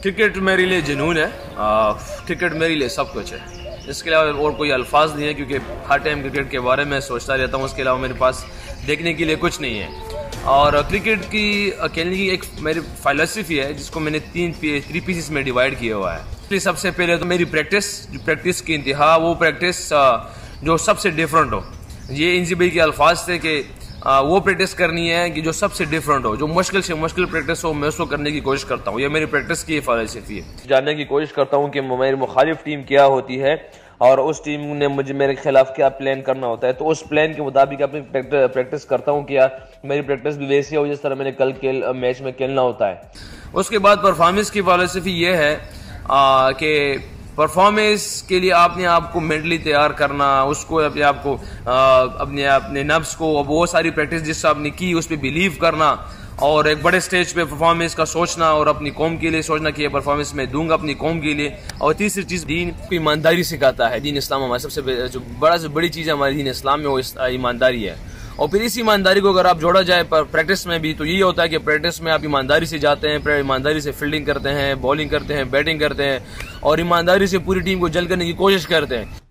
Cricket मेरे लिए जुनून है। क्रिकेट मेरे लिए सब कुछ है। इसके अलावा और कोई अल्फाज नहीं है, क्योंकि हर टाइम क्रिकेट के बारे में सोचता रहता हूँ। उसके अलावा मेरे पास देखने के लिए कुछ नहीं है। और क्रिकेट की खेलने की एक मेरी फिलॉसफी है, जिसको मैंने थ्री पीसेस में डिवाइड किया हुआ है। सबसे पहले तो मेरी प्रैक्टिस की इंतहा, वो प्रैक्टिस जो सबसे डिफरेंट हो। ये इंजी भाई के अल्फाज थे कि वो प्रैक्टिस करनी है कि जो सबसे डिफरेंट हो, जो मुश्किल से मुश्किल प्रैक्टिस हो, मैं उसको करने की कोशिश करता हूँ। ये मेरी प्रैक्टिस की फिलॉसफी है। जानने की कोशिश करता हूँ कि मेरी मुखालिफ टीम क्या होती है और उस टीम ने मुझे मेरे खिलाफ क्या प्लान करना होता है, तो उस प्लान के मुताबिक अपनी प्रैक्टिस करता हूँ कि मेरी प्रैक्टिस भी वैसी हो जिस तरह मैंने कल मैच में खेलना होता है। उसके बाद परफॉर्मेंस की फिलॉसफी ये है कि परफॉर्मेंस के लिए आपने आपको मेंटली तैयार करना, उसको अपने आप को अपने नफ्स को, वो सारी प्रैक्टिस जिससे आपने की उस पर बिलीव करना और एक बड़े स्टेज पे परफॉर्मेंस का सोचना और अपनी कौम के लिए सोचना कि ये परफॉर्मेंस मैं दूंगा अपनी कौम के लिए। और तीसरी चीज़, दीन को ईमानदारी सिखाता है। दीन इस्लाम हमारी सबसे जो बड़ी चीज़ है हमारी दीन इस्लाम में, वो ईमानदारी है। और फिर इस ईमानदारी को अगर आप जोड़ा जाए प्रैक्टिस में भी, तो यही होता है कि प्रैक्टिस में आप ईमानदारी से जाते हैं, ईमानदारी से फील्डिंग करते हैं, बॉलिंग करते हैं, बैटिंग करते हैं और ईमानदारी से पूरी टीम को जल करने की कोशिश करते हैं।